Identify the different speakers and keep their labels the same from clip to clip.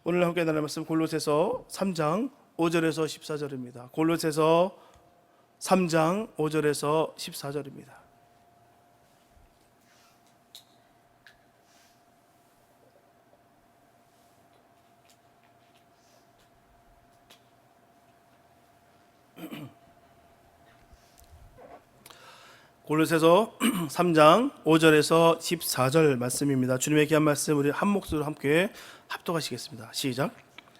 Speaker 1: 오늘 함께 나눌 말씀 골로새서 3장 5절에서 14절입니다. 골로새서 3장 5절에서 14절입니다. 골로새서 3장 5절에서 14절 말씀입니다. 주님의 귀한 말씀 우리 한 목소리로 함께 합독하시겠습니다. 시작.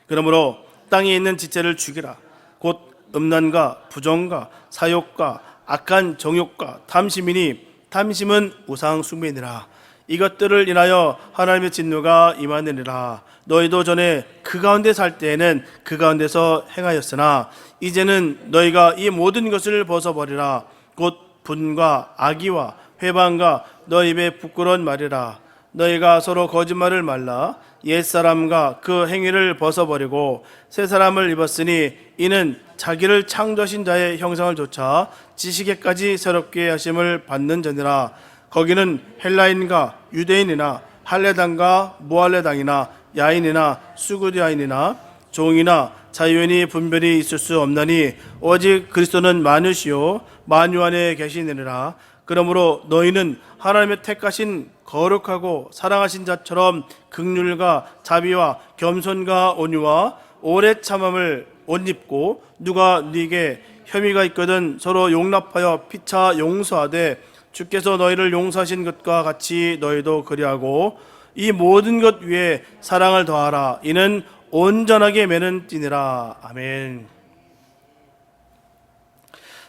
Speaker 1: 그러므로 땅에 있는 지체를 죽이라. 곧 음란과 부정과 사욕과 악한 정욕과 탐심이니 탐심은 우상 숭배니라. 이것들을 인하여 하나님의 진노가 임하느니라. 너희도 전에 그 가운데 살 때에는 그 가운데서 행하였으나 이제는 너희가 이 모든 것을 벗어버리라. 곧 분과 악의와 회방과 너희 입에 부끄러운 말이라. 너희가 서로 거짓말을 말라. 옛사람과 그 행위를 벗어버리고 새 사람을 입었으니 이는 자기를 창조하신 자의 형상을 좇아 지식에까지 새롭게 하심을 받는 자니라. 거기는 헬라인과 유대인이나 할례당과 무할례당이나 야인이나 수구야인이나 종이나 자유인이 분별이 있을 수 없나니 오직 그리스도는 만유시요 만유 안에 계시느니라. 그러므로 너희는 하나님의 택하신 거룩하고 사랑하신 자처럼 긍휼과 자비와 겸손과 온유와 오래 참음을 옷 입고 누가 네게 혐의가 있거든 서로 용납하여 피차 용서하되 주께서 너희를 용서하신 것과 같이 너희도 그리하고 이 모든 것 위에 사랑을 더하라. 이는 온전하게 매는 띠니라. 아멘.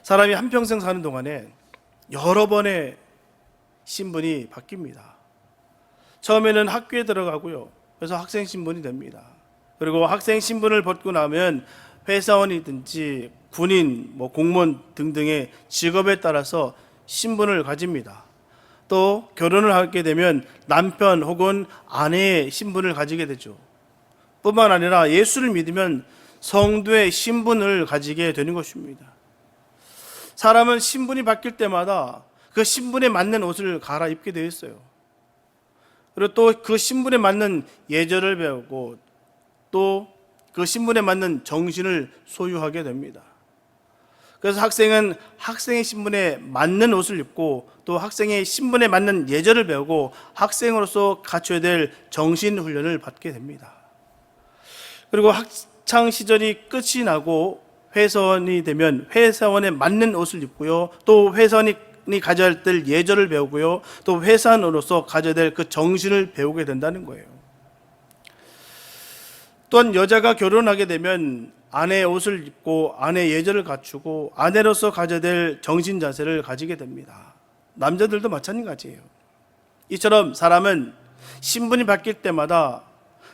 Speaker 1: 사람이 한평생 사는 동안에 여러 번의 신분이 바뀝니다. 처음에는 학교에 들어가고요. 그래서 학생 신분이 됩니다. 그리고 학생 신분을 벗고 나면 회사원이든지 군인, 공무원 등등의 직업에 따라서 신분을 가집니다. 또 결혼을 하게 되면 남편 혹은 아내의 신분을 가지게 되죠. 뿐만 아니라 예수를 믿으면 성도의 신분을 가지게 되는 것입니다. 사람은 신분이 바뀔 때마다 그 신분에 맞는 옷을 갈아입게 되어 있어요. 그리고 또 그 신분에 맞는 예절을 배우고 또 그 신분에 맞는 정신을 소유하게 됩니다. 그래서 학생은 학생의 신분에 맞는 옷을 입고 또 학생의 신분에 맞는 예절을 배우고 학생으로서 갖춰야 될 정신 훈련을 받게 됩니다. 그리고 학창 시절이 끝이 나고 회사원이 되면 회사원에 맞는 옷을 입고요. 또 회사원이 가져야 될 예절을 배우고요. 또 회사원으로서 가져야 될 그 정신을 배우게 된다는 거예요. 또한 여자가 결혼하게 되면 아내의 옷을 입고 아내의 예절을 갖추고 아내로서 가져야 될 정신 자세를 가지게 됩니다. 남자들도 마찬가지예요. 이처럼 사람은 신분이 바뀔 때마다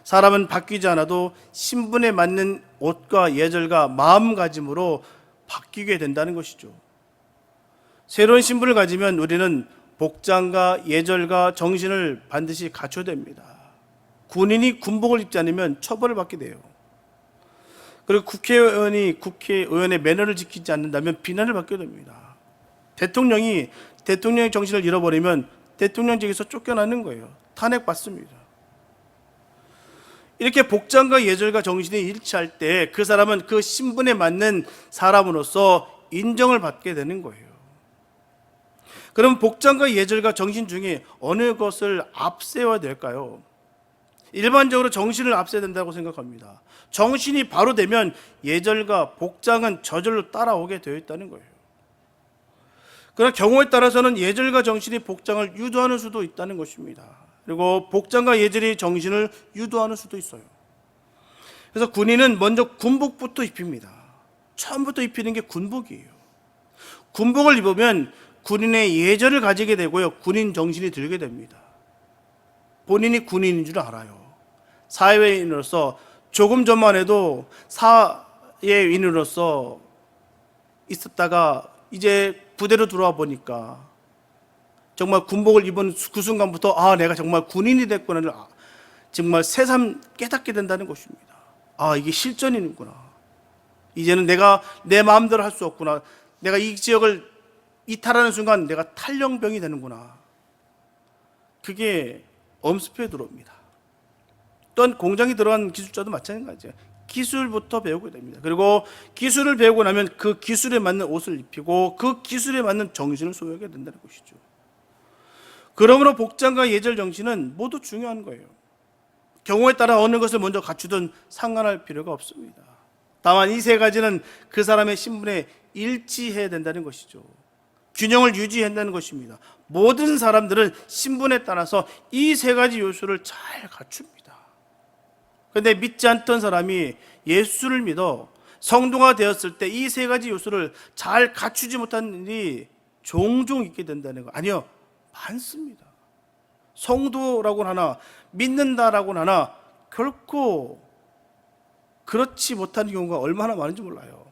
Speaker 1: 사람은 바뀌지 않아도 신분에 맞는 옷과 예절과 마음가짐으로 바뀌게 된다는 것이죠. 새로운 신분을 가지면 우리는 복장과 예절과 정신을 반드시 갖춰야 됩니다. 군인이 군복을 입지 않으면 처벌을 받게 돼요. 그리고 국회의원이 국회의원의 매너를 지키지 않는다면 비난을 받게 됩니다. 대통령의 정신을 잃어버리면 대통령직에서 쫓겨나는 거예요. 탄핵받습니다. 이렇게 복장과 예절과 정신이 일치할 때 그 사람은 그 신분에 맞는 사람으로서 인정을 받게 되는 거예요. 그럼 복장과 예절과 정신 중에 어느 것을 앞세워야 될까요? 일반적으로 정신을 앞세워야 된다고 생각합니다. 정신이 바로 되면 예절과 복장은 저절로 따라오게 되어 있다는 거예요. 그러나 경우에 따라서는 예절과 정신이 복장을 유도하는 수도 있다는 것입니다. 그리고 복장과 예절이 정신을 유도하는 수도 있어요. 그래서 군인은 먼저 군복부터 입힙니다. 처음부터 입히는 게 군복이에요. 군복을 입으면 군인의 예절을 가지게 되고요. 군인 정신이 들게 됩니다. 본인이 군인인 줄 알아요. 사회인으로서 조금 전만 해도 사회인으로서 있었다가 이제 부대로 들어와 보니까 정말 군복을 입은 그 순간부터 내가 정말 군인이 됐구나를 정말 새삼 깨닫게 된다는 것입니다. 이게 실전이구나. 이제는 내가 내 마음대로 할 수 없구나. 내가 이 지역을 이탈하는 순간 내가 탈영병이 되는구나. 그게 엄습해 들어옵니다. 또한 공장에 들어간 기술자도 마찬가지예요. 기술부터 배우게 됩니다. 그리고 기술을 배우고 나면 그 기술에 맞는 옷을 입히고 그 기술에 맞는 정신을 소유하게 된다는 것이죠. 그러므로 복장과 예절 정신은 모두 중요한 거예요. 경우에 따라 어느 것을 먼저 갖추든 상관할 필요가 없습니다. 다만 이 세 가지는 그 사람의 신분에 일치해야 된다는 것이죠. 균형을 유지해야 한다는 것입니다. 모든 사람들은 신분에 따라서 이 세 가지 요소를 잘 갖춥니다. 그런데 믿지 않던 사람이 예수를 믿어 성도가 되었을 때 이 세 가지 요소를 잘 갖추지 못한 일이 종종 있게 된다는 거. 아니요, 많습니다. 성도라고는 하나, 믿는다라고는 하나, 결코 그렇지 못한 경우가 얼마나 많은지 몰라요.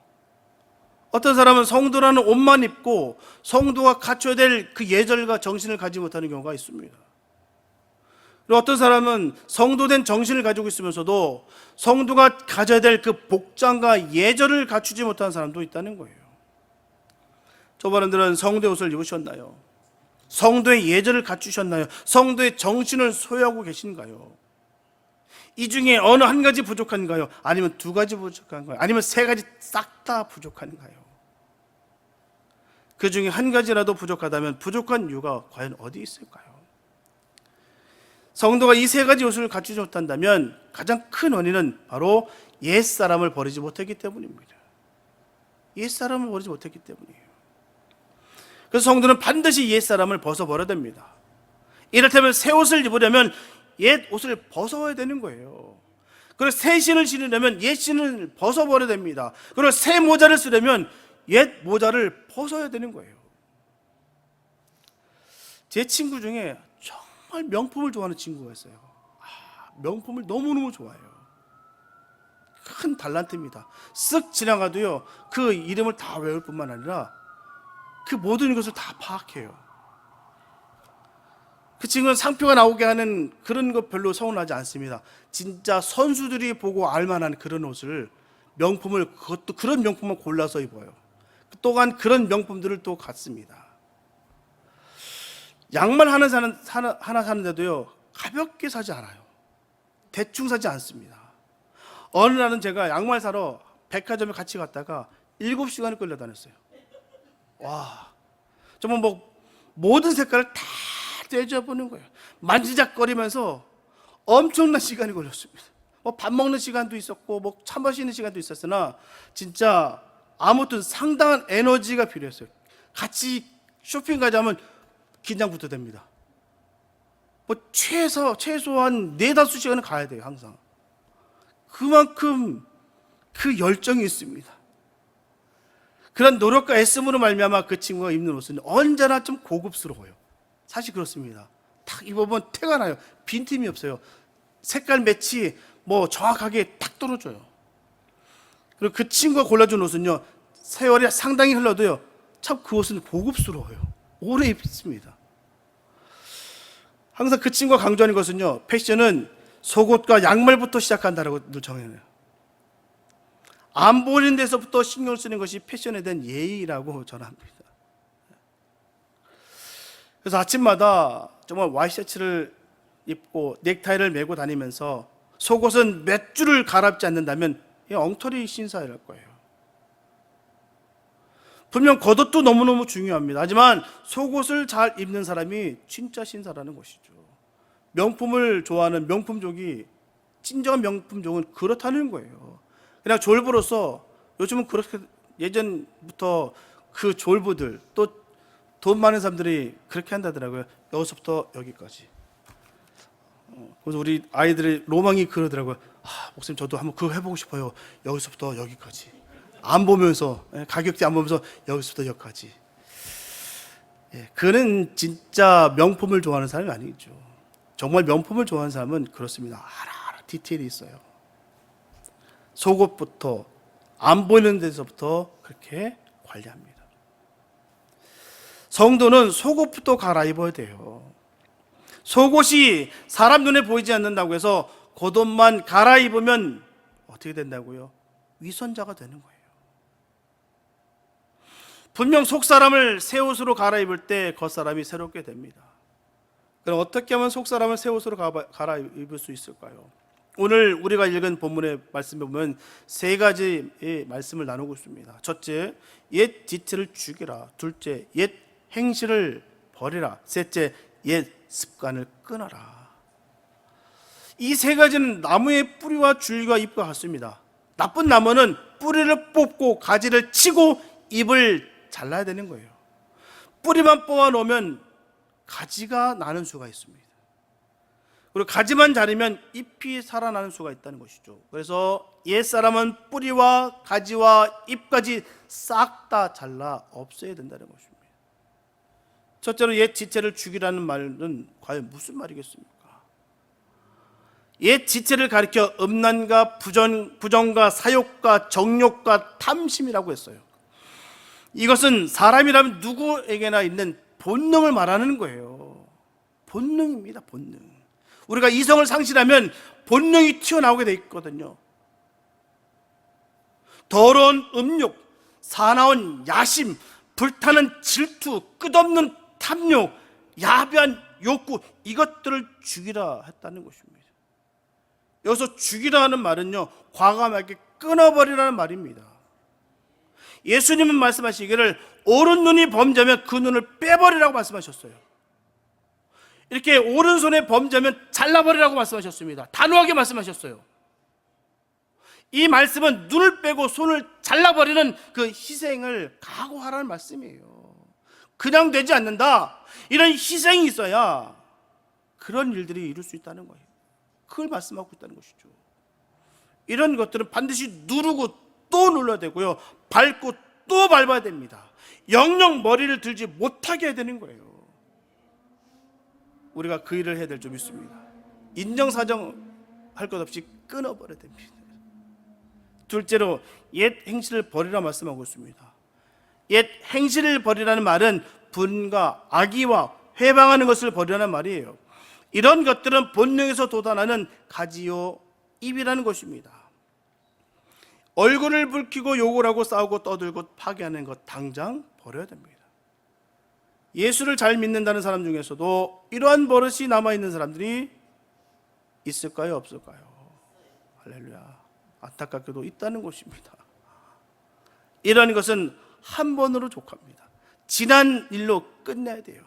Speaker 1: 어떤 사람은 성도라는 옷만 입고 성도가 갖춰야 될 그 예절과 정신을 가지지 못하는 경우가 있습니다. 그리고 어떤 사람은 성도된 정신을 가지고 있으면서도 성도가 가져야 될 그 복장과 예절을 갖추지 못하는 사람도 있다는 거예요. 저분들은 성도의 옷을 입으셨나요? 성도의 예절을 갖추셨나요? 성도의 정신을 소유하고 계신가요? 이 중에 어느 한 가지 부족한가요? 아니면 두 가지 부족한가요? 아니면 세 가지 싹 다 부족한가요? 그 중에 한 가지라도 부족하다면 부족한 이유가 과연 어디 있을까요? 성도가 이 세 가지 요소를 갖추지 못한다면 가장 큰 원인은 바로 옛사람을 버리지 못했기 때문입니다. 옛사람을 버리지 못했기 때문이에요. 그래서 성도는 반드시 옛사람을 벗어버려야 됩니다. 이를테면 새 옷을 입으려면 옛 옷을 벗어야 되는 거예요. 그리고 새 신을 신으려면 옛 신을 벗어버려야 됩니다. 그리고 새 모자를 쓰려면 옛 모자를 벗어야 되는 거예요. 제 친구 중에 정말 명품을 좋아하는 친구가 있어요. 명품을 너무너무 좋아해요. 큰 달란트입니다. 쓱 지나가도요, 그 이름을 다 외울 뿐만 아니라 그 모든 것을 다 파악해요. 그 친구는 상표가 나오게 하는 그런 것 별로 서운하지 않습니다. 진짜 선수들이 보고 알만한 그런 옷을, 명품을, 그것도 그런 명품을 골라서 입어요. 또한 그런 명품들을 또 갖습니다. 양말 하나 사는데도요, 가볍게 사지 않아요. 대충 사지 않습니다. 어느 날은 제가 양말 사러 백화점에 같이 갔다가 7시간을 끌려다녔어요. 와, 정말 모든 색깔을 다 떼져보는 거예요. 만지작거리면서 엄청난 시간이 걸렸습니다. 밥 먹는 시간도 있었고 차 마시는 시간도 있었으나 진짜 아무튼 상당한 에너지가 필요했어요. 같이 쇼핑 가자면 긴장부터 됩니다. 최소한 4-5시간은 가야 돼요. 항상 그만큼 그 열정이 있습니다. 그런 노력과 애씀으로 말미암아 그 친구가 입는 옷은 언제나 좀 고급스러워요. 사실 그렇습니다. 딱 입어보면 태가 나요. 빈틈이 없어요. 색깔 매치 정확하게 딱 떨어져요. 그리고 그 친구가 골라준 옷은요, 세월이 상당히 흘러도요, 참 그 옷은 고급스러워요. 오래 입습니다. 항상 그 친구가 강조하는 것은요, 패션은 속옷과 양말부터 시작한다라고 늘 정해요. 안 보이는 데서부터 신경을 쓰는 것이 패션에 대한 예의라고 저는 합니다. 그래서 아침마다 정말 와이셔츠를 입고 넥타이를 메고 다니면서 속옷은 몇 줄을 갈아입지 않는다면 엉터리 신사일 거예요. 분명 겉옷도 너무너무 중요합니다. 하지만 속옷을 잘 입는 사람이 진짜 신사라는 것이죠. 명품을 좋아하는 명품족이, 진정한 명품족은 그렇다는 거예요. 그냥 졸부로서 요즘은 그렇게, 예전부터 그 졸부들, 또 돈 많은 사람들이 그렇게 한다더라고요. 여기서부터 여기까지. 그래서 우리 아이들의 로망이 그러더라고요. 목사님 저도 한번 그거 해보고 싶어요. 여기서부터 여기까지. 안 보면서, 가격대 안 보면서 여기서부터 여기까지. 그는 진짜 명품을 좋아하는 사람이 아니죠. 정말 명품을 좋아하는 사람은 그렇습니다. 하나하나 디테일이 있어요. 속옷부터 안 보이는 데서부터 그렇게 관리합니다. 성도는 속옷부터 갈아입어야 돼요. 속옷이 사람 눈에 보이지 않는다고 해서 겉옷만 갈아입으면 어떻게 된다고요? 위선자가 되는 거예요. 분명 속사람을 새 옷으로 갈아입을 때 겉사람이 새롭게 됩니다. 그럼 어떻게 하면 속사람을 새 옷으로 갈아입을 수 있을까요? 오늘 우리가 읽은 본문의 말씀에 보면 세 가지의 말씀을 나누고 있습니다. 첫째, 옛 지체를 죽이라. 둘째, 옛 행실을 버리라. 셋째, 옛 습관을 끊어라. 이 세 가지는 나무의 뿌리와 줄기와 잎과 같습니다. 나쁜 나무는 뿌리를 뽑고 가지를 치고 잎을 잘라야 되는 거예요. 뿌리만 뽑아 놓으면 가지가 나는 수가 있습니다. 그리고 가지만 자르면 잎이 살아나는 수가 있다는 것이죠. 그래서 옛사람은 뿌리와 가지와 잎까지 싹 다 잘라 없애야 된다는 것입니다. 첫째로 옛 지체를 죽이라는 말은 과연 무슨 말이겠습니까? 옛 지체를 가리켜 음란과 부정과 사욕과 정욕과 탐심이라고 했어요. 이것은 사람이라면 누구에게나 있는 본능을 말하는 거예요. 본능입니다, 본능. 우리가 이성을 상실하면 본능이 튀어나오게 돼 있거든요. 더러운 음욕, 사나운 야심, 불타는 질투, 끝없는 탐욕, 야비한 욕구, 이것들을 죽이라 했다는 것입니다. 여기서 죽이라 하는 말은요, 과감하게 끊어버리라는 말입니다. 예수님은 말씀하시기를 오른 눈이 범죄하면 그 눈을 빼버리라고 말씀하셨어요. 이렇게 오른손에 범죄하면 잘라버리라고 말씀하셨습니다. 단호하게 말씀하셨어요. 이 말씀은 눈을 빼고 손을 잘라버리는 그 희생을 각오하라는 말씀이에요. 그냥 되지 않는다. 이런 희생이 있어야 그런 일들이 이룰 수 있다는 거예요. 그걸 말씀하고 있다는 것이죠. 이런 것들은 반드시 누르고 또 눌러야 되고요, 밟고 또 밟아야 됩니다. 영영 머리를 들지 못하게 해야 되는 거예요. 우리가 그 일을 해야 될 줄 믿습니다. 인정사정 할 것 없이 끊어버려야 됩니다. 둘째로 옛 행실을 버리라 말씀하고 있습니다. 옛 행실을 버리라는 말은 분과 악의와 회방하는 것을 버리라는 말이에요. 이런 것들은 본능에서 돋아나는 가지요 잎이라는 것입니다. 얼굴을 붉히고 욕을 하고 싸우고 떠들고 파괴하는 것 당장 버려야 됩니다. 예수를 잘 믿는다는 사람 중에서도 이러한 버릇이 남아있는 사람들이 있을까요, 없을까요? 할렐루야. 안타깝게도 있다는 것입니다. 이러한 것은 한 번으로 족합니다. 지난 일로 끝내야 돼요.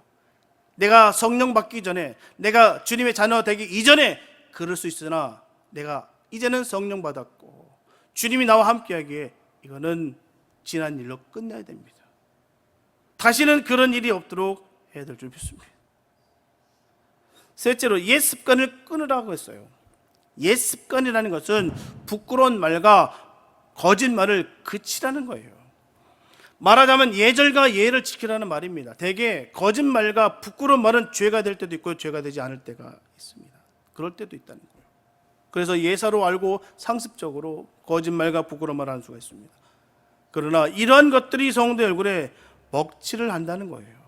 Speaker 1: 내가 성령 받기 전에, 내가 주님의 자녀 되기 이전에 그럴 수 있으나 내가 이제는 성령 받았고 주님이 나와 함께하기에 이거는 지난 일로 끝내야 됩니다. 다시는 그런 일이 없도록 해야 될 줄 믿습니다. 셋째로 옛 습관을 끊으라고 했어요. 옛 습관이라는 것은 부끄러운 말과 거짓말을 그치라는 거예요. 말하자면 예절과 예를 지키라는 말입니다. 대개 거짓말과 부끄러운 말은 죄가 될 때도 있고 죄가 되지 않을 때가 있습니다. 그럴 때도 있다는 거예요. 그래서 예사로 알고 상습적으로 거짓말과 부끄러운 말을 하는 수가 있습니다. 그러나 이러한 것들이 성도의 얼굴에 먹칠을 한다는 거예요.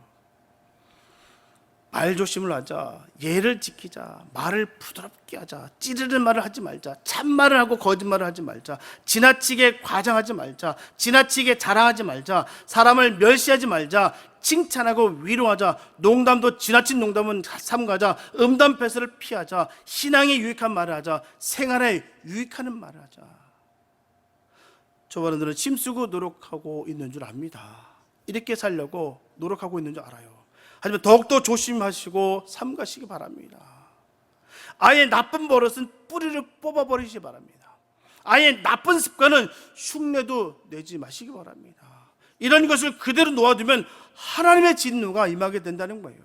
Speaker 1: 말조심을 하자, 예를 지키자, 말을 부드럽게 하자, 찌르는 말을 하지 말자, 참말을 하고 거짓말을 하지 말자, 지나치게 과장하지 말자, 지나치게 자랑하지 말자, 사람을 멸시하지 말자, 칭찬하고 위로하자, 농담도 지나친 농담은 삼가자, 음담 패설을 피하자, 신앙에 유익한 말을 하자, 생활에 유익하는 말을 하자. 저번에는 힘쓰고 노력하고 있는 줄 압니다. 이렇게 살려고 노력하고 있는 줄 알아요. 하지만 더욱더 조심하시고 삼가시기 바랍니다. 아예 나쁜 버릇은 뿌리를 뽑아버리시기 바랍니다. 아예 나쁜 습관은 흉내도 내지 마시기 바랍니다. 이런 것을 그대로 놓아두면 하나님의 진노가 임하게 된다는 거예요.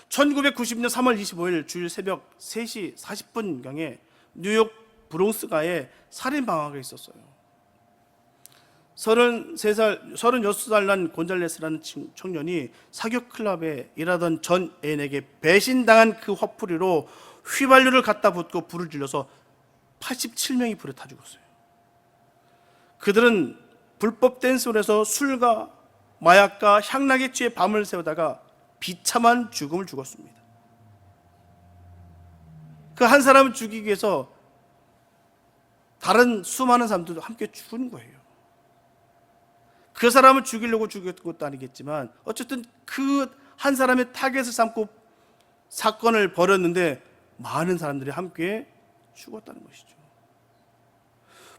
Speaker 1: 1990년 3월 25일 주일 새벽 3시 40분경에 뉴욕 브롱스가에 살인방화가 있었어요. 36살 난 곤잘레스라는 청년이 사교 클럽에 일하던 전 애인에게 배신당한 그 화풀이로 휘발유를 갖다 붓고 불을 질러서 87명이 불에 타 죽었어요. 그들은 불법 댄스홀에서 술과 마약과 향락에 취해 밤을 새우다가 비참한 죽음을 죽었습니다. 그 한 사람을 죽이기 위해서 다른 수많은 사람들도 함께 죽은 거예요. 그 사람을 죽이려고 죽였던 것도 아니겠지만 어쨌든 그 한 사람의 타겟을 삼고 사건을 벌였는데 많은 사람들이 함께 죽었다는 것이죠.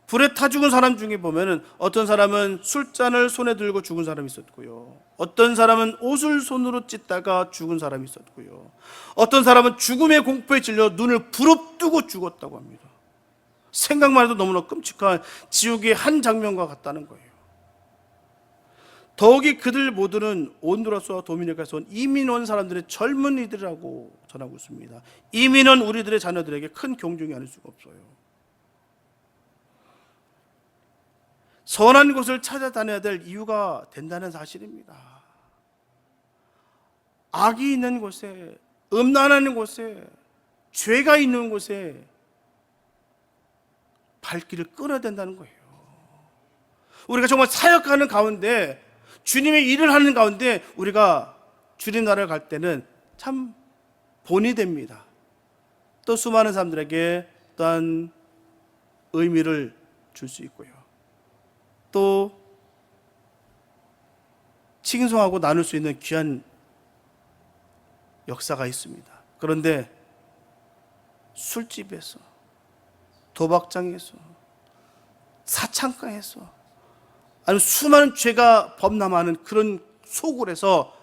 Speaker 1: 불에 타 죽은 사람 중에 보면은 어떤 사람은 술잔을 손에 들고 죽은 사람이 있었고요. 어떤 사람은 옷을 손으로 찢다가 죽은 사람이 있었고요. 어떤 사람은 죽음의 공포에 질려 눈을 부릅뜨고 죽었다고 합니다. 생각만 해도 너무나 끔찍한 지옥의 한 장면과 같다는 거예요. 더욱이 그들 모두는 온두라스와 도미니카에서 온 이민 온 사람들의 젊은이들이라고 전하고 있습니다. 이민은 우리들의 자녀들에게 큰 경종이 아닐 수가 없어요. 선한 곳을 찾아다녀야 될 이유가 된다는 사실입니다. 악이 있는 곳에, 음란하는 곳에, 죄가 있는 곳에 발길을 끊어야 된다는 거예요. 우리가 정말 사역하는 가운데, 주님의 일을 하는 가운데 우리가 주님 나라를 갈 때는 참 본이 됩니다. 또 수많은 사람들에게 또한 의미를 줄 수 있고요. 또 칭송하고 나눌 수 있는 귀한 역사가 있습니다. 그런데 술집에서, 도박장에서, 사창가에서, 아니면 수많은 죄가 범람하는 그런 소굴에서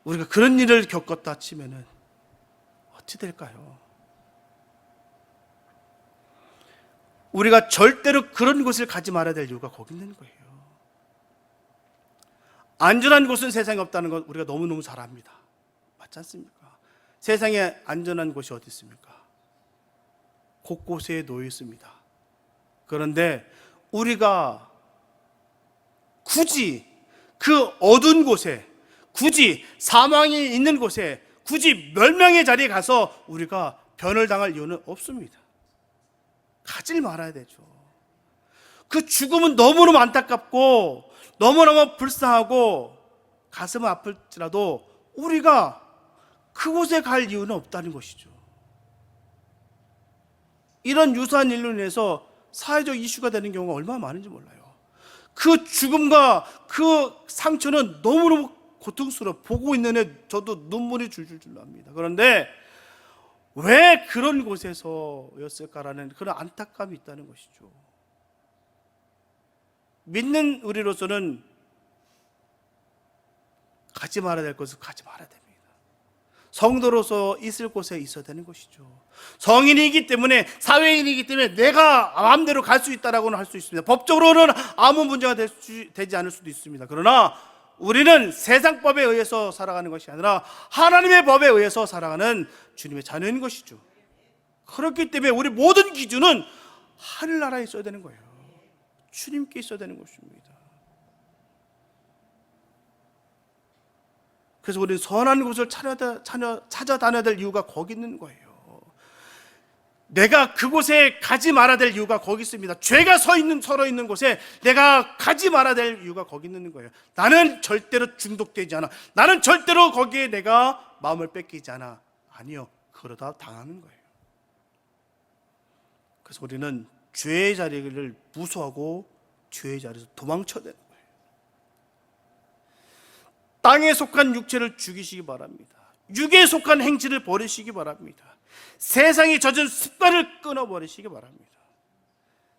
Speaker 1: 우리가 그런 일을 겪었다 치면은 어찌 될까요? 우리가 절대로 그런 곳을 가지 말아야 될 이유가 거기 있는 거예요. 안전한 곳은 세상에 없다는 것 우리가 너무너무 잘 압니다. 맞지 않습니까? 세상에 안전한 곳이 어디 있습니까? 곳곳에 놓여 있습니다. 그런데 우리가 굳이 그 어두운 곳에, 굳이 사망이 있는 곳에, 굳이 멸망의 자리에 가서 우리가 변을 당할 이유는 없습니다. 가질 말아야 되죠. 그 죽음은 너무너무 안타깝고 너무너무 불쌍하고 가슴은 아플지라도 우리가 그곳에 갈 이유는 없다는 것이죠. 이런 유사한 일로 인해서 사회적 이슈가 되는 경우가 얼마나 많은지 몰라요. 그 죽음과 그 상처는 너무너무 고통스러워. 보고 있는 애 저도 눈물이 줄줄줄 납니다. 그런데 왜 그런 곳에서였을까라는 그런 안타까움이 있다는 것이죠. 믿는 우리로서는 가지 말아야 될 것을 가지 말아야 됩니다. 성도로서 있을 곳에 있어야 되는 것이죠. 성인이기 때문에, 사회인이기 때문에 내가 마음대로 갈 수 있다라고는 할 수 있습니다. 법적으로는 아무 문제가 되지 않을 수도 있습니다. 그러나 우리는 세상법에 의해서 살아가는 것이 아니라 하나님의 법에 의해서 살아가는 주님의 자녀인 것이죠. 그렇기 때문에 우리 모든 기준은 하늘나라에 있어야 되는 거예요. 주님께 있어야 되는 것입니다. 그래서 우리는 선한 곳을 찾아다녀야 될 이유가 거기 있는 거예요. 내가 그곳에 가지 말아야 될 이유가 거기 있습니다. 죄가 서러 있는 곳에 내가 가지 말아야 될 이유가 거기 있는 거예요. 나는 절대로 중독되지 않아. 나는 절대로 거기에 내가 마음을 뺏기지 않아. 아니요, 그러다 당하는 거예요. 그래서 우리는 죄의 자리를 무서워하고 죄의 자리에서 도망쳐야 되는 거예요. 땅에 속한 육체를 죽이시기 바랍니다. 육에 속한 행실을 버리시기 바랍니다. 세상이 젖은 습관을 끊어버리시기 바랍니다.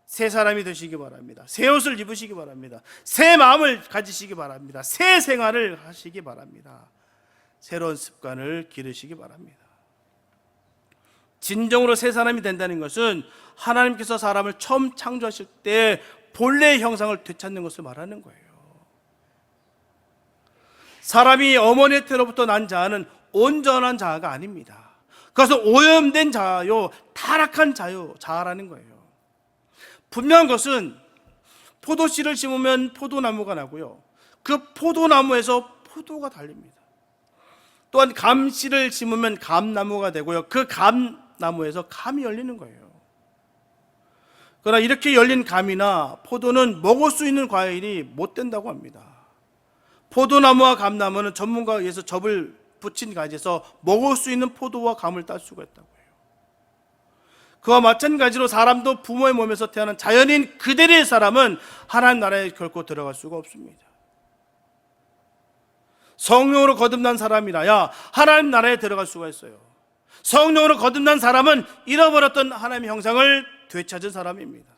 Speaker 1: 새 사람이 되시기 바랍니다. 새 옷을 입으시기 바랍니다. 새 마음을 가지시기 바랍니다. 새 생활을 하시기 바랍니다. 새로운 습관을 기르시기 바랍니다. 진정으로 새 사람이 된다는 것은 하나님께서 사람을 처음 창조하실 때 본래의 형상을 되찾는 것을 말하는 거예요. 사람이 어머니의 태로부터 난 자아는 온전한 자아가 아닙니다. 그것은 오염된 자아요, 타락한 자아라는 거예요. 분명한 것은 포도씨를 심으면 포도나무가 나고요, 그 포도나무에서 포도가 달립니다. 또한 감씨를 심으면 감나무가 되고요, 그 감나무에서 감이 열리는 거예요. 그러나 이렇게 열린 감이나 포도는 먹을 수 있는 과일이 못 된다고 합니다. 포도나무와 감나무는 전문가에 의해서 접을 붙인 가지에서 먹을 수 있는 포도와 감을 딸 수가 있다고 해요. 그와 마찬가지로 사람도 부모의 몸에서 태어난 자연인 그대로의 사람은 하나님 나라에 결코 들어갈 수가 없습니다. 성령으로 거듭난 사람이라야 하나님 나라에 들어갈 수가 있어요. 성령으로 거듭난 사람은 잃어버렸던 하나님의 형상을 되찾은 사람입니다.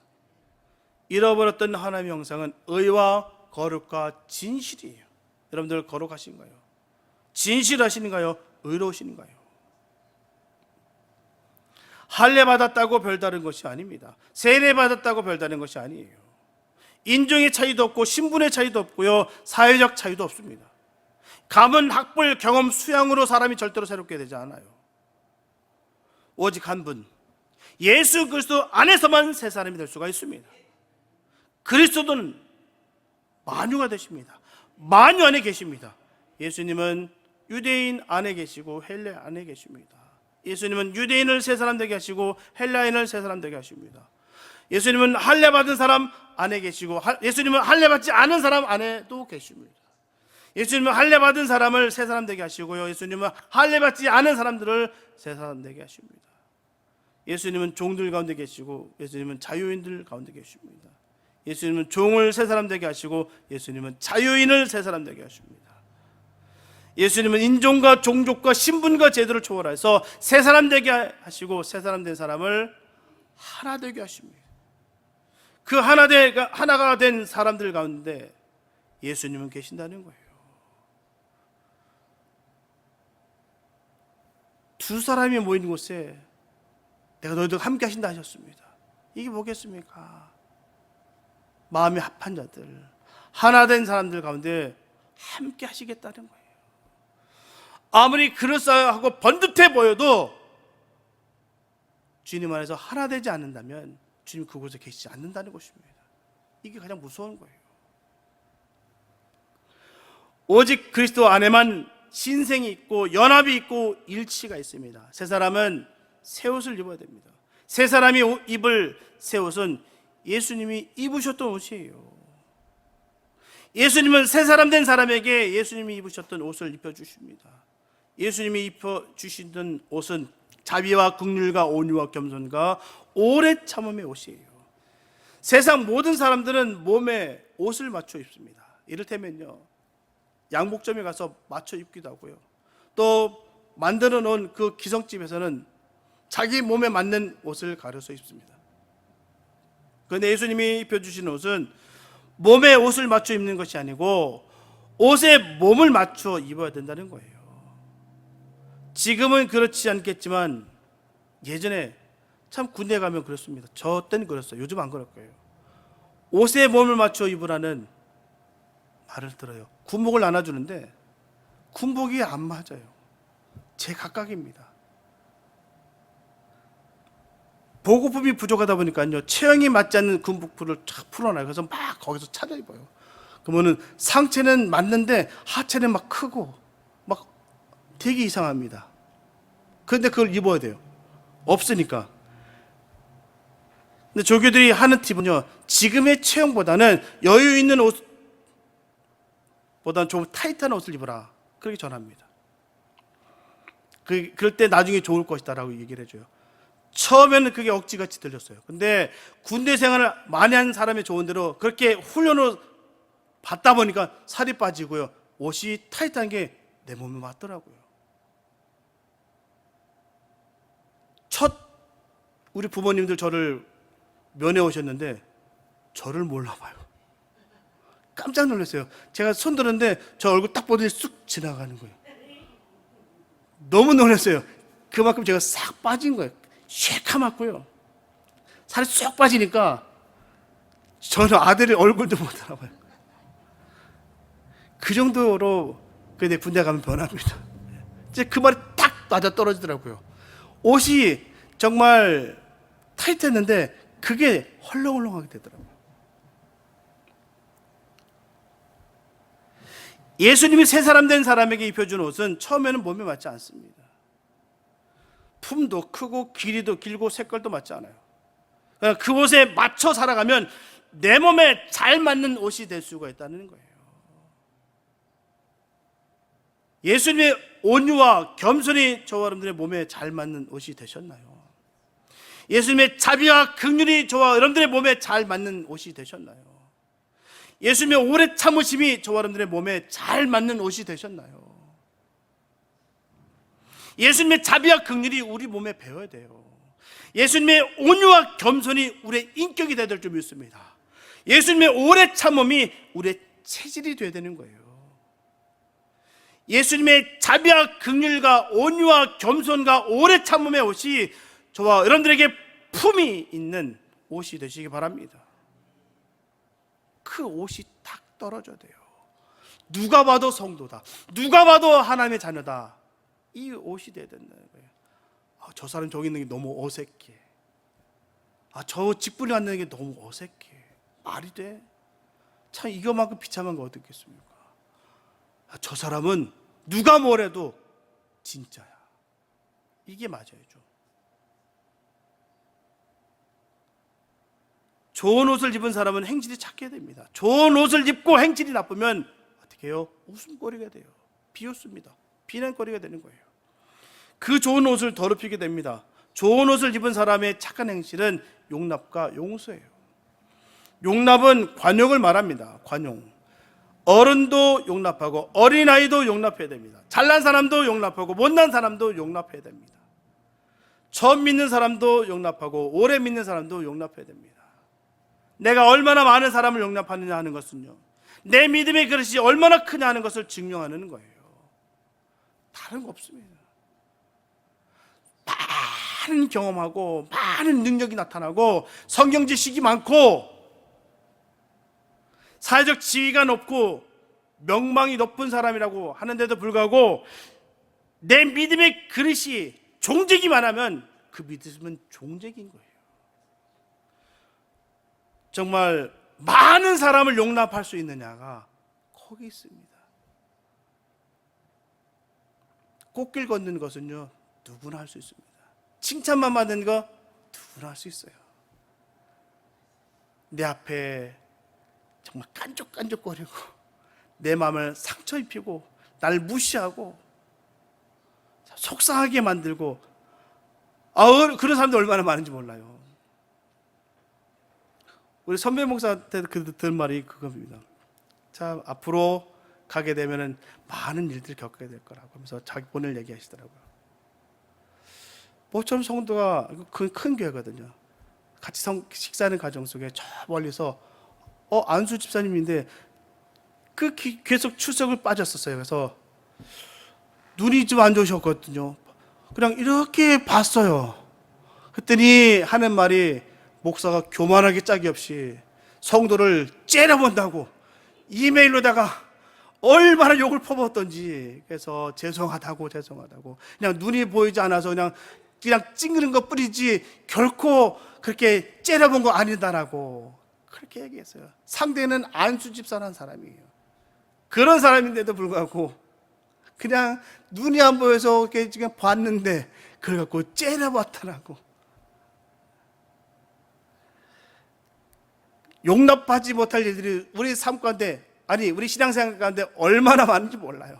Speaker 1: 잃어버렸던 하나님의 형상은 의와 거룩과 진실이에요. 여러분들 거룩하신가요? 진실하신가요? 의로우신가요? 할례 받았다고 별다른 것이 아닙니다. 세례 받았다고 별다른 것이 아니에요. 인종의 차이도 없고 신분의 차이도 없고요, 사회적 차이도 없습니다. 가문, 학벌, 경험, 수양으로 사람이 절대로 새롭게 되지 않아요. 오직 한 분, 예수 그리스도 안에서만 새 사람이 될 수가 있습니다. 그리스도는 만유가 되십니다. 만유 안에 계십니다. 예수님은 유대인 안에 계시고 헬라 안에 계십니다. 예수님은 유대인을 새 사람 되게 하시고 헬라인을 새 사람 되게 하십니다. 예수님은 할례 받은 사람 안에 계시고 예수님은 할례 받지 않은 사람 안에도 계십니다. 예수님은 할례 받은 사람을 새 사람 되게 하시고요, 예수님은 할례 받지 않은 사람들을 새 사람 되게 하십니다. 예수님은 종들 가운데 계시고 예수님은 자유인들 가운데 계십니다. 예수님은 종을 새 사람 되게 하시고 예수님은 자유인을 새 사람 되게 하십니다. 예수님은 인종과 종족과 신분과 제도를 초월해서 새 사람 되게 하시고 새 사람 된 사람을 하나 되게 하십니다. 그 하나가 된 사람들 가운데 예수님은 계신다는 거예요. 두 사람이 모이는 곳에 내가 너희들 함께 하신다 하셨습니다. 이게 뭐겠습니까? 마음이 합한 자들, 하나 된 사람들 가운데 함께 하시겠다는 거예요. 아무리 그럴싸하고 번듯해 보여도 주님 안에서 하나 되지 않는다면 주님 그곳에 계시지 않는다는 것입니다. 이게 가장 무서운 거예요. 오직 그리스도 안에만 신생이 있고 연합이 있고 일치가 있습니다. 새 사람은 새 옷을 입어야 됩니다. 새 사람이 입을 새 옷은 예수님이 입으셨던 옷이에요. 예수님은 새 사람 된 사람에게 예수님이 입으셨던 옷을 입혀주십니다. 예수님이 입혀주시던 옷은 자비와 긍휼과 온유와 겸손과 오래 참음의 옷이에요. 세상 모든 사람들은 몸에 옷을 맞춰 입습니다. 이를테면요, 양복점에 가서 맞춰 입기도 하고요, 또 만들어 놓은 그 기성집에서는 자기 몸에 맞는 옷을 가려서 입습니다. 그런데 예수님이 입혀주신 옷은 몸에 옷을 맞춰 입는 것이 아니고 옷에 몸을 맞춰 입어야 된다는 거예요. 지금은 그렇지 않겠지만 예전에 참 군대 가면 그렇습니다. 저 때는 그랬어요. 요즘 안 그럴 거예요. 옷에 몸을 맞춰 입으라는 말을 들어요. 군복을 나눠주는데 군복이 안 맞아요. 제 각각입니다. 보급품이 부족하다 보니까요, 체형이 맞지 않는 군복을 쫙 풀어놔요. 그래서 막 거기서 찾아 입어요. 그러면은 상체는 맞는데 하체는 막 크고 막 되게 이상합니다. 그런데 그걸 입어야 돼요. 없으니까. 근데 조교들이 하는 팁은요, 지금의 체형보다는 여유 있는 옷보다는 좀 타이트한 옷을 입어라, 그렇게 전합니다. 그럴 때 나중에 좋을 것이다 라고 얘기를 해줘요. 처음에는 그게 억지같이 들렸어요. 근데 군대 생활을 많이 한 사람의 조언대로 그렇게 훈련을 받다 보니까 살이 빠지고요, 옷이 타이트한 게 내 몸에 맞더라고요. 우리 부모님들 저를 면회 오셨는데 저를 몰라봐요. 깜짝 놀랐어요. 제가 손 들었는데 저 얼굴 딱 보더니 쑥 지나가는 거예요. 너무 놀랐어요. 그만큼 제가 싹 빠진 거예요. 쉐카맣고요, 살이 쏙 빠지니까 저는 아들의 얼굴도 못 알아봐요. 그 정도로 내 군대 가면 변합니다. 이제 그 말이 딱 맞아 떨어지더라고요. 옷이 정말 타이트했는데 그게 헐렁헐렁하게 되더라고요. 예수님이 새 사람 된 사람에게 입혀준 옷은 처음에는 몸에 맞지 않습니다. 품도 크고 길이도 길고 색깔도 맞지 않아요. 그 옷에 맞춰 살아가면 내 몸에 잘 맞는 옷이 될 수가 있다는 거예요. 예수님의 온유와 겸손이 저와 여러분들의 몸에 잘 맞는 옷이 되셨나요? 예수님의 자비와 긍휼이 저와 여러분들의 몸에 잘 맞는 옷이 되셨나요? 예수님의 오래 참으심이 저와 여러분들의 몸에 잘 맞는 옷이 되셨나요? 예수님의 자비와 긍휼이 우리 몸에 배어야 돼요. 예수님의 온유와 겸손이 우리의 인격이 되어야 될 줄 믿습니다. 예수님의 오래 참음이 우리의 체질이 되어야 되는 거예요. 예수님의 자비와 긍휼과 온유와 겸손과 오래 참음의 옷이 저와 여러분들에게 품이 있는 옷이 되시기 바랍니다. 그 옷이 딱 떨어져야 돼요. 누가 봐도 성도다, 누가 봐도 하나님의 자녀다, 이 옷이 돼야 된다는 거예요. 저 사람 저기 있는 게 너무 어색해. 저 직분이 앉는 게 너무 어색해. 말이 돼? 참 이거만큼 비참한 거 어떻겠습니까? 저 사람은 누가 뭐래도 진짜야. 이게 맞아야죠. 좋은 옷을 입은 사람은 행실이 착해야 됩니다. 좋은 옷을 입고 행실이 나쁘면 어떻게 해요? 웃음거리가 돼요. 비웃습니다. 비난거리가 되는 거예요. 그 좋은 옷을 더럽히게 됩니다. 좋은 옷을 입은 사람의 착한 행실은 용납과 용서예요. 용납은 관용을 말합니다. 관용. 어른도 용납하고 어린아이도 용납해야 됩니다. 잘난 사람도 용납하고 못난 사람도 용납해야 됩니다. 처음 믿는 사람도 용납하고 오래 믿는 사람도 용납해야 됩니다. 내가 얼마나 많은 사람을 용납하느냐 하는 것은요, 내 믿음의 그릇이 얼마나 크냐 하는 것을 증명하는 거예요. 다른 거 없습니다. 많은 경험하고 많은 능력이 나타나고 성경 지식이 많고 사회적 지위가 높고 명망이 높은 사람이라고 하는데도 불구하고 내 믿음의 그릇이 종직이만 하면 그 믿음은 종직인 거예요. 정말 많은 사람을 용납할 수 있느냐가 거기 있습니다. 꽃길 걷는 것은요, 누구나 할 수 있습니다. 칭찬만 받는 거 누구나 할 수 있어요. 내 앞에 정말 깐족깐족거리고 내 마음을 상처 입히고 날 무시하고 속상하게 만들고 그런 사람들 얼마나 많은지 몰라요. 우리 선배 목사한테 들은 말이 그겁니다. 자, 앞으로 가게 되면은 많은 일들을 겪게 될 거라고 하면서 자기 본인을 얘기하시더라고요. 모처럼 성도가 큰 교회거든요. 같이 식사하는 과정 속에 저 멀리서 안수 집사님인데 계속 출석을 빠졌었어요. 그래서 눈이 좀 안 좋으셨거든요. 그냥 이렇게 봤어요. 그랬더니 하는 말이, 목사가 교만하게 짝이 없이 성도를 째려본다고 이메일로다가 얼마나 욕을 퍼붓던지. 그래서 죄송하다고 그냥 눈이 보이지 않아서 그냥 찡그린 것 뿐이지 결코 그렇게 째려본 거 아니다라고 그렇게 얘기했어요. 상대는 안수 집사라는 사람이에요. 그런 사람인데도 불구하고 그냥 눈이 안 보여서 이렇게 지금 봤는데 그래 갖고 째려봤다라고. 용납하지 못할 일들이 우리 삶 가운데, 우리 신앙생활 가운데 얼마나 많은지 몰라요.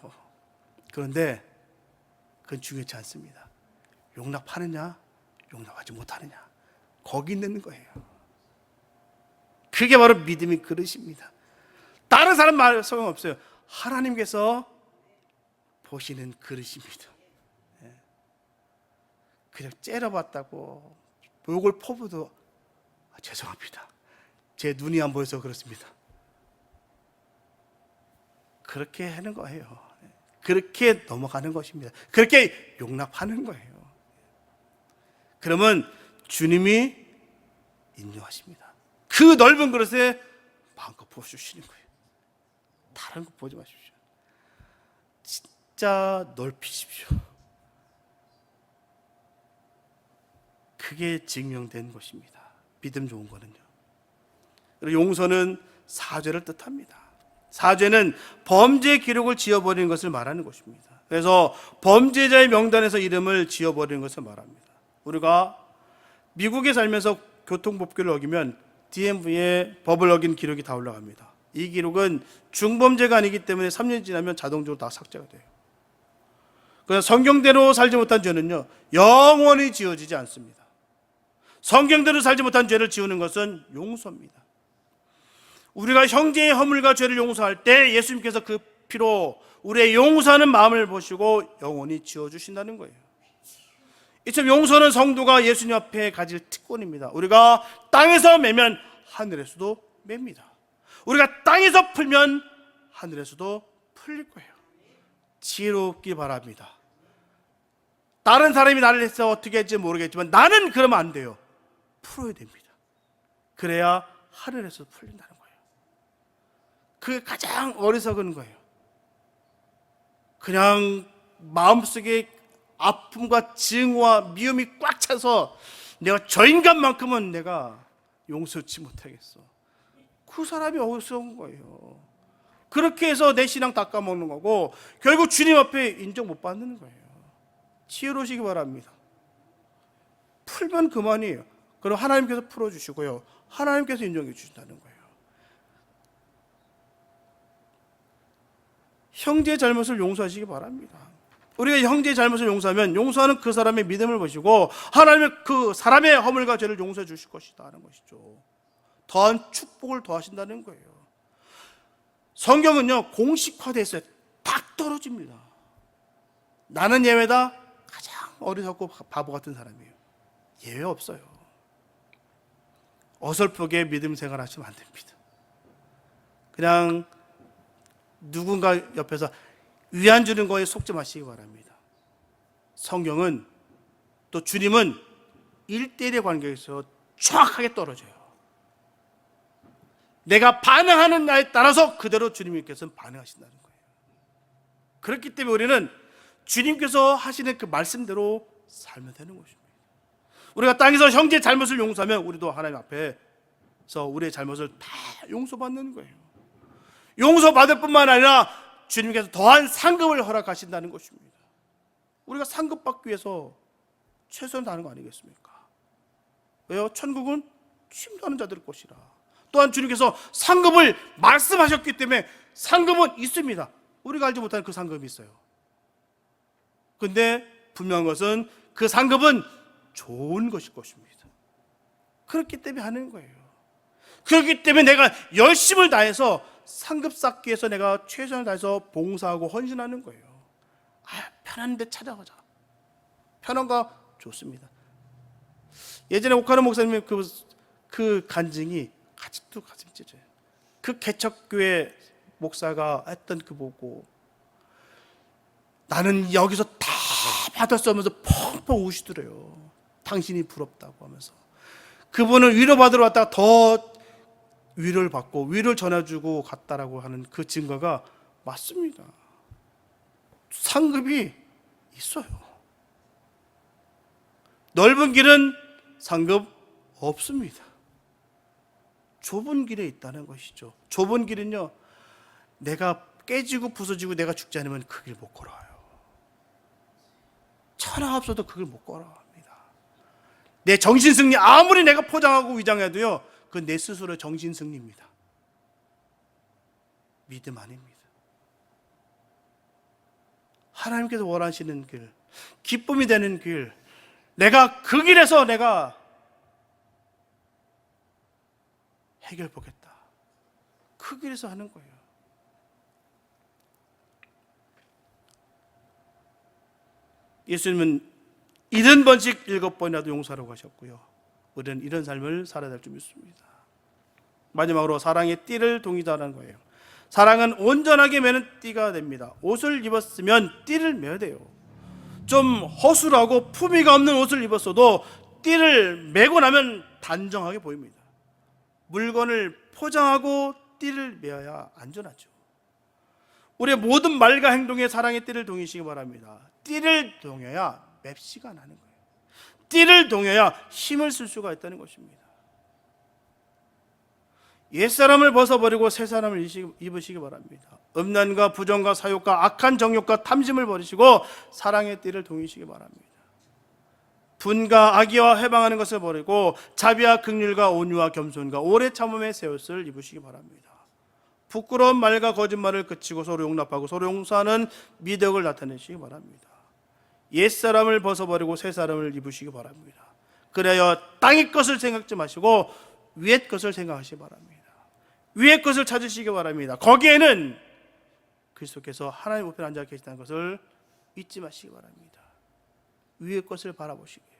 Speaker 1: 그런데 그건 중요치 않습니다. 용납하느냐, 용납하지 못하느냐, 거기 있는 거예요. 그게 바로 믿음의 그릇입니다. 다른 사람 말 소용없어요. 하나님께서 보시는 그릇입니다. 그냥 째려봤다고 욕을 퍼부어도 죄송합니다. 제 눈이 안 보여서 그렇습니다. 그렇게 하는 거예요. 그렇게 넘어가는 것입니다. 그렇게 용납하는 거예요. 그러면 주님이 인정하십니다. 그 넓은 그릇에 마음껏 부어주시는 거예요. 다른 거 보지 마십시오. 진짜 넓히십시오. 그게 증명된 것입니다. 믿음 좋은 거는요. 용서는 사죄를 뜻합니다. 사죄는 범죄 기록을 지워버리는 것을 말하는 것입니다. 그래서 범죄자의 명단에서 이름을 지워버리는 것을 말합니다. 우리가 미국에 살면서 교통법규를 어기면 DMV에 법을 어긴 기록이 다 올라갑니다. 이 기록은 중범죄가 아니기 때문에 3년 지나면 자동적으로 다 삭제가 돼요. 그래서 성경대로 살지 못한 죄는요, 영원히 지워지지 않습니다. 성경대로 살지 못한 죄를 지우는 것은 용서입니다. 우리가 형제의 허물과 죄를 용서할 때 예수님께서 그 피로 우리의 용서하는 마음을 보시고 영원히 지워주신다는 거예요. 이처럼 용서는 성도가 예수님 앞에 가질 특권입니다. 우리가 땅에서 매면 하늘에서도 맵니다. 우리가 땅에서 풀면 하늘에서도 풀릴 거예요. 지혜롭기 바랍니다. 다른 사람이 나를 해서 어떻게 할지 모르겠지만 나는 그러면 안 돼요. 풀어야 됩니다. 그래야 하늘에서 풀린다는 거예요. 그게 가장 어리석은 거예요. 그냥 마음속에 아픔과 증오와 미움이 꽉 차서 내가 저 인간만큼은 내가 용서치 못하겠어. 그 사람이 어리석은 거예요. 그렇게 해서 내 신앙 닦아먹는 거고 결국 주님 앞에 인정 못 받는 거예요. 지혜로우시기 바랍니다. 풀면 그만이에요. 그럼 하나님께서 풀어주시고요, 하나님께서 인정해 주신다는 거예요. 형제의 잘못을 용서하시기 바랍니다. 우리가 형제의 잘못을 용서하면 용서하는 그 사람의 믿음을 보시고 하나님은 그 사람의 허물과 죄를 용서해 주실 것이다 하는 것이죠. 더한 축복을 더하신다는 거예요. 성경은요 공식화되어 있어요. 딱 떨어집니다. 나는 예외다. 가장 어리석고 바보 같은 사람이에요. 예외 없어요. 어설프게 믿음 생활하시면 안 됩니다. 그냥 누군가 옆에서 위안 주는 거에 속지 마시기 바랍니다. 성경은 또 주님은 1대1의 관계에서 정확하게 떨어져요. 내가 반응하는 나에 따라서 그대로 주님께서는 반응하신다는 거예요. 그렇기 때문에 우리는 주님께서 하시는 그 말씀대로 살면 되는 것입니다. 우리가 땅에서 형제의 잘못을 용서하면 우리도 하나님 앞에서 우리의 잘못을 다 용서받는 거예요. 용서받을 뿐만 아니라 주님께서 더한 상급을 허락하신다는 것입니다. 우리가 상급 받기 위해서 최선을 다하는 거 아니겠습니까? 왜요? 천국은 침도하는 자들의 것이라. 또한 주님께서 상급을 말씀하셨기 때문에 상급은 있습니다. 우리가 알지 못하는 그 상급이 있어요. 근데 분명한 것은 그 상급은 좋은 것일 것입니다. 그렇기 때문에 하는 거예요. 그렇기 때문에 내가 열심을 다해서 상급 쌓기 위해서 내가 최선을 다해서 봉사하고 헌신하는 거예요. 편한 데 찾아가자. 편한가 좋습니다. 예전에 오카노 목사님의 그 간증이 아직도 가슴 찢어져요. 그 개척교회 목사가 했던 그 보고 나는 여기서 다 받았어 하면서 펑펑 우시더래요. 당신이 부럽다고 하면서. 그분을 위로받으러 왔다가 더 위로를 받고 위로를 전해주고 갔다라고 하는 그 증거가 맞습니다. 상급이 있어요. 넓은 길은 상급 없습니다. 좁은 길에 있다는 것이죠. 좁은 길은요, 내가 깨지고 부서지고 내가 죽지 않으면 그 길 못 걸어요. 천하 없어도 그 길 못 걸어갑니다. 내 정신승리 아무리 내가 포장하고 위장해도요, 그건 내 스스로의 정신승리입니다. 믿음 아닙니다. 하나님께서 원하시는 길, 기쁨이 되는 길, 내가 그 길에서 내가 해결 보겠다. 그 길에서 하는 거예요. 예수님은 70번씩 7번이라도 용서하라고 하셨고요. 우리는 이런 삶을 살아야 될 줄 믿습니다. 마지막으로 사랑의 띠를 동의하라는 거예요. 사랑은 온전하게 매는 띠가 됩니다. 옷을 입었으면 띠를 매야 돼요. 좀 허술하고 품위가 없는 옷을 입었어도 띠를 매고 나면 단정하게 보입니다. 물건을 포장하고 띠를 매어야 안전하죠. 우리의 모든 말과 행동에 사랑의 띠를 동이시기 바랍니다. 띠를 동여야 맵시가 나는 거예요. 띠를 동여야 힘을 쓸 수가 있다는 것입니다. 옛사람을 벗어버리고 새사람을 입으시기 바랍니다. 음란과 부정과 사욕과 악한 정욕과 탐심을 버리시고 사랑의 띠를 동이시기 바랍니다. 분과 악의와 해방하는 것을 버리고 자비와 긍휼과 온유와 겸손과 오래 참음의 새 옷을 입으시기 바랍니다. 부끄러운 말과 거짓말을 그치고 서로 용납하고 서로 용서하는 미덕을 나타내시기 바랍니다. 옛사람을 벗어버리고 새사람을 입으시기 바랍니다. 그래야 땅의 것을 생각지 마시고 위의 것을 생각하시기 바랍니다. 위의 것을 찾으시기 바랍니다. 거기에는 그리스도께서 하나님 우편에 앉아 계시다는 것을 잊지 마시기 바랍니다. 위의 것을 바라보시고요.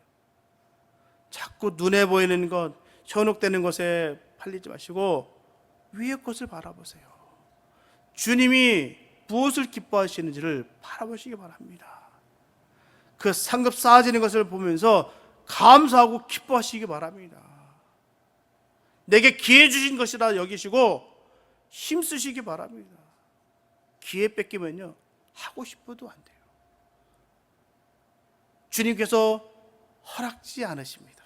Speaker 1: 자꾸 눈에 보이는 것, 현혹되는 것에 팔리지 마시고 위의 것을 바라보세요. 주님이 무엇을 기뻐하시는지를 바라보시기 바랍니다. 그 상급 쌓아지는 것을 보면서 감사하고 기뻐하시기 바랍니다. 내게 기회 주신 것이라 여기시고 힘쓰시기 바랍니다. 기회 뺏기면요, 하고 싶어도 안 돼요. 주님께서 허락지 않으십니다.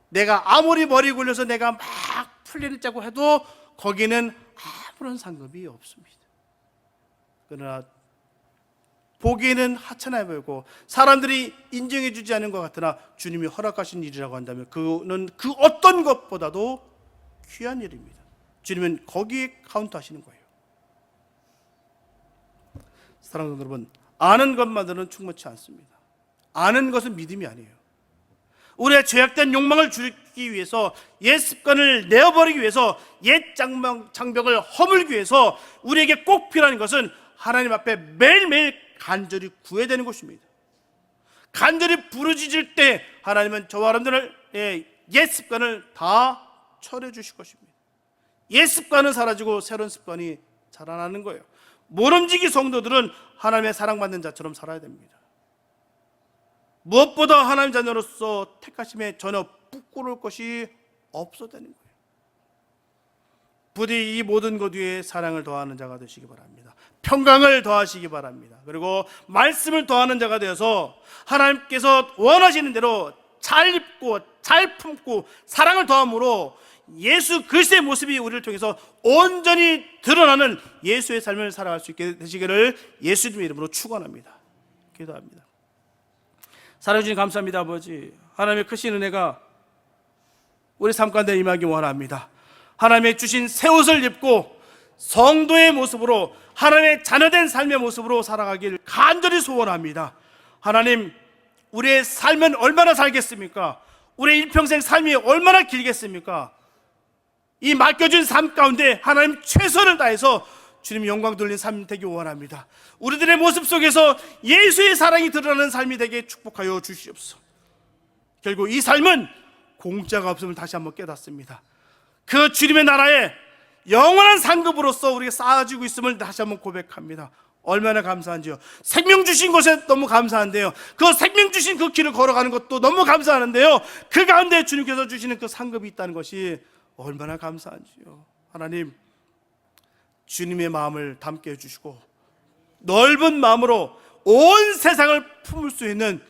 Speaker 1: 내가 아무리 머리 굴려서 내가 막 풀리자고 해도 거기는 아무런 상급이 없습니다. 그러나 보기에는 하찮아 보이고 사람들이 인정해 주지 않은 것 같으나 주님이 허락하신 일이라고 한다면 그는 그 어떤 것보다도 귀한 일입니다. 주님은 거기에 카운트하시는 거예요. 사랑하는 여러분, 아는 것만으로는 충분치 않습니다. 아는 것은 믿음이 아니에요. 우리의 죄악된 욕망을 줄이기 위해서, 옛 습관을 내어버리기 위해서, 옛 장벽을 허물기 위해서 우리에게 꼭 필요한 것은 하나님 앞에 매일매일 간절히 구해야 되는 것입니다. 간절히 부르짖을 때 하나님은 저와 여러분들의 옛 습관을 다 철회 주실 것입니다. 옛 습관은 사라지고 새로운 습관이 자라나는 거예요. 모름지기 성도들은 하나님의 사랑받는 자처럼 살아야 됩니다. 무엇보다 하나님 자녀로서 택하심에 전혀 부끄러울 것이 없어되는 거예요. 부디 이 모든 것 위에 사랑을 더하는 자가 되시기 바랍니다. 평강을 더하시기 바랍니다. 그리고 말씀을 더하는 자가 되어서 하나님께서 원하시는 대로 잘 입고 잘 품고 사랑을 더함으로 예수 그리스도의 모습이 우리를 통해서 온전히 드러나는 예수의 삶을 살아갈 수 있게 되시기를 예수님의 이름으로 축원합니다. 기도합니다. 사랑해 주님 감사합니다. 아버지, 하나님의 크신 은혜가 우리 삶 가운데 임하기 원합니다. 하나님의 주신 새 옷을 입고 성도의 모습으로, 하나님의 자녀된 삶의 모습으로 살아가길 간절히 소원합니다. 하나님, 우리의 삶은 얼마나 살겠습니까? 우리의 일평생 삶이 얼마나 길겠습니까? 이 맡겨진 삶 가운데 하나님 최선을 다해서 주님 영광 돌린 삶 되기 원합니다. 우리들의 모습 속에서 예수의 사랑이 드러나는 삶이 되게 축복하여 주시옵소서. 결국 이 삶은 공짜가 없음을 다시 한번 깨닫습니다. 그 주님의 나라에 영원한 상급으로서 우리가 쌓아지고 있음을 다시 한번 고백합니다. 얼마나 감사한지요. 생명 주신 것에 너무 감사한데요, 그 생명 주신 그 길을 걸어가는 것도 너무 감사하는데요, 그 가운데 주님께서 주시는 그 상급이 있다는 것이 얼마나 감사한지요. 하나님, 주님의 마음을 담게 해주시고 넓은 마음으로 온 세상을 품을 수 있는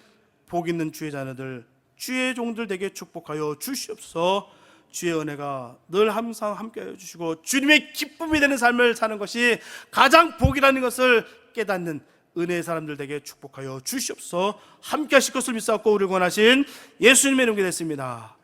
Speaker 1: 복 있는 주의 자녀들, 주의 종들 되게 축복하여 주시옵소서. 주의 은혜가 늘 항상 함께해 주시고 주님의 기쁨이 되는 삶을 사는 것이 가장 복이라는 것을 깨닫는 은혜의 사람들 되게 축복하여 주시옵소서. 함께 하실 것을 믿사옵고 우리를 권하신 예수님의 이름으로 기도했습니다.